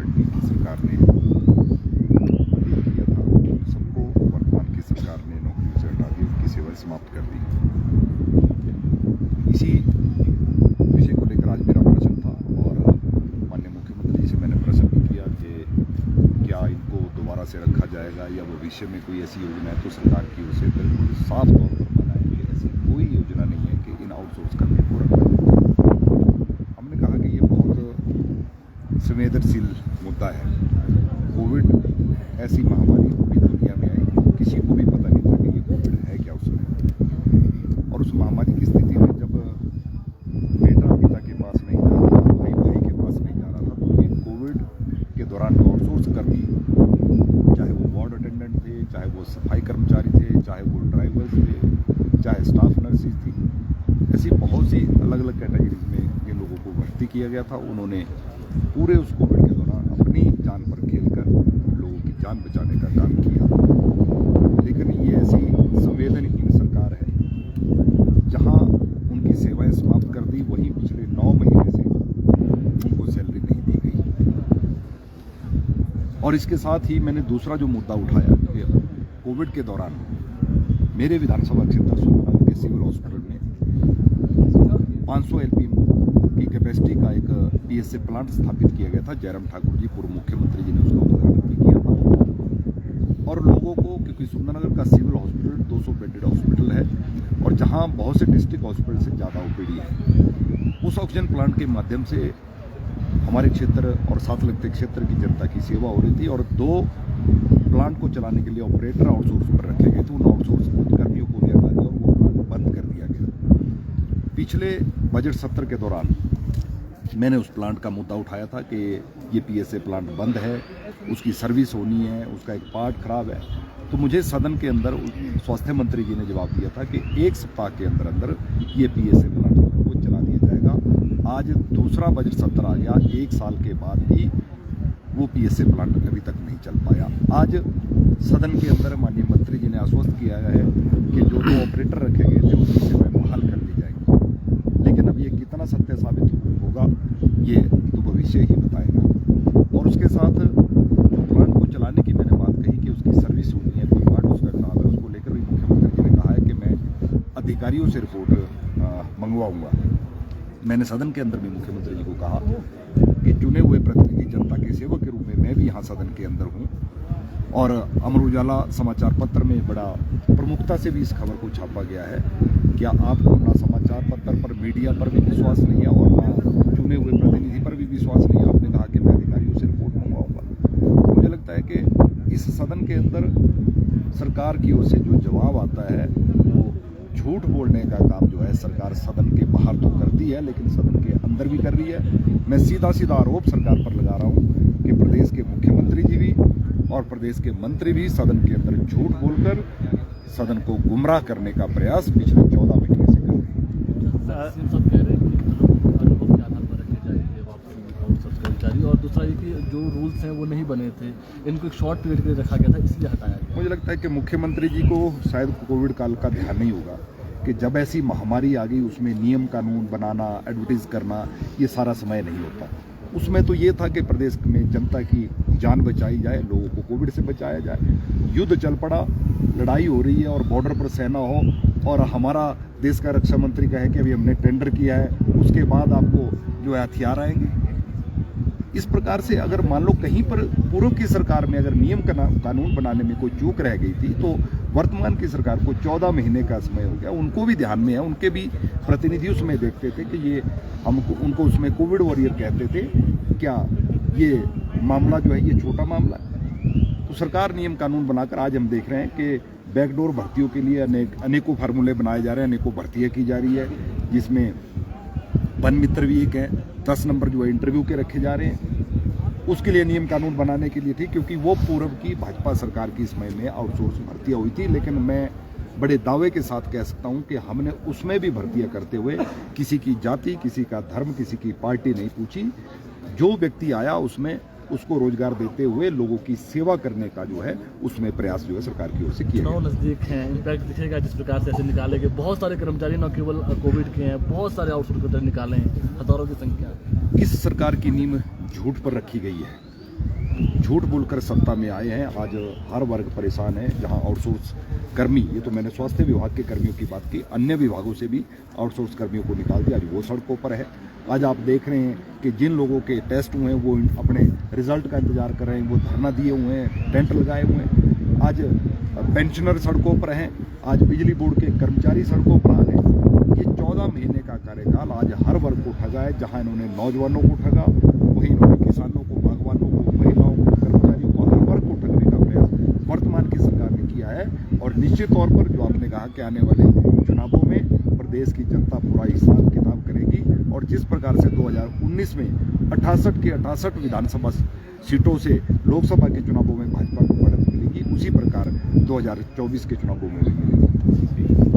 NDA की सरकार ने किया था, सबको वर्तमान की सरकार ने नौकरियों से हटा दी, उनकी सेवाएं समाप्त कर दी। इसी विषय को लेकर आज मेरा प्रश्न था और माननीय मुख्यमंत्री जी से मैंने प्रश्न भी किया कि क्या इनको दोबारा से रखा जाएगा या भविष्य में कोई ऐसी योजना है तो सरकार की ओर से बिल्कुल साफ तौर पर बताएं कि ऐसी कोई योजना नहीं है कि इन आउटसोर्स कर्मियों को रखा जाए। हमने कहा कि ये बहुत संवेदनशील मुद्दा है। कोविड ऐसी महामारी पूरी दुनिया में आई, किसी को भी पता नहीं था कि ये कोविड है क्या उस समय। और उस महामारी की स्थिति में जब बेटा पिता के पास नहीं जा रहा था, भाई भाई के पास नहीं जा रहा था, तो ये कोविड के दौरान आउटसोर्स कर्मी, चाहे वो वार्ड अटेंडेंट थे, चाहे वो सफाई कर्मचारी थे, चाहे वो ड्राइवर्स थे, चाहे स्टाफ नर्सेज थी, ऐसी बहुत सी अलग अलग कैटेगरीज में इन लोगों को भर्ती किया गया था। उन्होंने पूरे उस कोविड के दौरान अपनी जान पर खेलकर लोगों की जान बचाने का काम किया। लेकिन ये ऐसी संवेदनहीन सरकार है जहां उनकी सेवाएं समाप्त कर दी, वहीं पिछले 9 महीने से उनको सैलरी नहीं दी गई। और इसके साथ ही मैंने दूसरा जो मुद्दा उठाया कि कोविड के दौरान मेरे विधानसभा क्षेत्र सुंदरनगर के सिविल हॉस्पिटल में 500 एलपीएम की कैपेसिटी का एक पीएसए प्लांट स्थापित किया गया था। जयराम ठाकुर जी पूर्व मुख्यमंत्री जी ने उसका उद्घाटन भी किया था। और लोगों को, क्योंकि सुंदरनगर का सिविल हॉस्पिटल 200 बेडेड हॉस्पिटल है और जहां बहुत से डिस्ट्रिक्ट हॉस्पिटल से ज़्यादा ओपीडी है, उस ऑक्सीजन प्लांट के माध्यम से हमारे क्षेत्र और साथ लगते क्षेत्र की जनता की सेवा हो रही थी। और 2 प्लांट को चलाने के लिए ऑपरेटर आउटसोर्स पर रखे गए थे। उन आउटसोर्स कर्मियों को भी हटा दिया और वो प्लांट बंद कर दिया गया। पिछले बजट सत्र के दौरान मैंने उस प्लांट का मुद्दा उठाया था कि ये पीएसए प्लांट बंद है, उसकी सर्विस होनी है, उसका एक पार्ट खराब है। तो मुझे सदन के अंदर स्वास्थ्य मंत्री जी ने जवाब दिया था कि 1 सप्ताह के अंदर अंदर ये पीएसए प्लांट को चला दिया जाएगा। आज दूसरा बजट सत्र आ गया, 1 साल के बाद भी वो पीएसए प्लांट अभी तक नहीं चल पाया। आज सदन के अंदर माननीय मंत्री जी ने आश्वस्त किया है कि जो 2 ऑपरेटर रखे गए थे उनकी सेवाएं बहाल कर दी जाएंगी। लेकिन अब ये कितना सत्य साबित होगा ये तो भविष्य ही बताएगा। और उसके साथ प्लांट को चलाने की मैंने बात कही कि उसकी सर्विस होनी है, कोई पार्ट उसका खराब है, उसको लेकर भी मुख्यमंत्री जी ने कहा है कि मैं अधिकारियों से रिपोर्ट मंगवाऊंगा। मैंने सदन के अंदर भी मुख्यमंत्री जी को कहा कि चुने हुए प्रतिनिधि जनता के सेवक के रूप में मैं भी यहाँ सदन के अंदर हूँ। और अमर उजाला समाचार पत्र में बड़ा प्रमुखता से भी इस खबर को छापा गया है। क्या आपको ना समाचार पत्र पर, मीडिया पर भी विश्वास नहीं है और ना चुने हुए प्रतिनिधि पर भी विश्वास नहीं है? आपने कहा कि मैं अधिकारियों से रिपोर्ट मंगवाऊंगा। मुझे लगता है कि इस सदन के अंदर सरकार की ओर से जो जवाब आता है वो झूठ बोलने का काम जो है सरकार सदन के बाहर तो करती है, लेकिन सदन के अंदर भी कर रही है। मैं सीधा सीधा आरोप सरकार पर लगा रहा हूँ कि प्रदेश के मुख्यमंत्री जी भी और प्रदेश के मंत्री भी सदन के अंदर झूठ बोलकर सदन को गुमराह करने का प्रयास पिछले 14 महीने से कर रहे हैं। और दूसरा ये कि जो रूल्स हैं वो नहीं बने थे, इनको एक शॉर्ट पीरियड के लिए रखा गया था, इसलिए हटाया गया। मुझे लगता है कि मुख्यमंत्री जी को शायद कोविड काल का ध्यान नहीं होगा कि जब ऐसी महामारी आ गई उसमें नियम कानून बनाना, एडवर्टाइज करना, ये सारा समय नहीं होता। उसमें तो ये था कि प्रदेश में जनता की जान बचाई जाए, लोगों को कोविड से बचाया जाए। युद्ध चल पड़ा, लड़ाई हो रही है और बॉर्डर पर सेना हो और हमारा देश का रक्षा मंत्री कहे कि अभी हमने टेंडर किया है, उसके बाद आपको जो है हथियार आएंगे। इस प्रकार से अगर मान लो कहीं पर पूर्व की सरकार में अगर नियम कानून बनाने में कोई चूक रह गई थी तो वर्तमान की सरकार को 14 महीने का समय हो गया। उनको भी ध्यान में है, उनके भी प्रतिनिधि उसमें देखते थे कि ये उनको उसमें कोविड वॉरियर कहते थे, क्या ये मामला जो है ये छोटा मामला है? तो सरकार नियम कानून बनाकर आज हम देख रहे हैं कि बैकडोर भर्तियों के लिए अनेकों फार्मूले बनाए जा रहे हैं, अनेकों भर्तियाँ की जा रही है, जिसमें वन मित्र भी एक है, 10 नंबर जो है इंटरव्यू के रखे जा रहे हैं। उसके लिए नियम कानून बनाने के लिए थी, क्योंकि वो पूर्व की भाजपा सरकार की समय में आउटसोर्स भर्तियाँ हुई थी। लेकिन मैं बड़े दावे के साथ कह सकता हूं कि हमने उसमें भी भर्तियां करते हुए किसी की जाति, किसी का धर्म, किसी की पार्टी नहीं पूछी। जो व्यक्ति आया उसमें उसको रोजगार देते हुए लोगों की सेवा करने का जो है उसमें प्रयास जो है सरकार की ओर से किया गया। नजदीक है, इम्पैक्ट दिखेगा जिस प्रकार से ऐसे निकाले गए। बहुत सारे कर्मचारी न केवल कोविड के हैं, बहुत सारे आउटसोर्स निकाले हैं, हजारों की संख्या। इस सरकार की नींव झूठ पर रखी गई है। झूठ बोलकर सत्ता में आए हैं। आज हर वर्ग परेशान है। जहां आउटसोर्स कर्मी, ये तो मैंने स्वास्थ्य विभाग के कर्मियों की बात की, अन्य विभागों से भी आउटसोर्स कर्मियों को निकाल दिया, आज वो सड़कों पर है। आज आप देख रहे हैं कि जिन लोगों के टेस्ट हुए हैं वो अपने रिजल्ट का इंतजार कर रहे हैं, वो धरना दिए हुए हैं, टेंट लगाए हुए हैं। आज पेंशनर सड़कों पर हैं, आज बिजली बोर्ड के कर्मचारी सड़कों पर आ रहे हैं। ये 14 महीने का कार्यकाल आज हर वर्ग को ठगा है। जहां इन्होंने नौजवानों को ठगा, वहीं इन्होंने किसानों को, बागवानों को, महिलाओं को, कर्मचारियों को, हर वर्ग को ठगने का प्रयास वर्तमान की सरकार ने किया है। और निश्चित तौर पर जो आपने कहा कि आने वाले चुनावों में प्रदेश की जनता पूरा हिसाब किताब करेगी, और जिस प्रकार से 2019 में 68 की 68 विधानसभा सीटों से लोकसभा के चुनावों में भाजपा को बढ़त मिलेगी, उसी प्रकार 2024 के चुनावों में भी मिलेगी।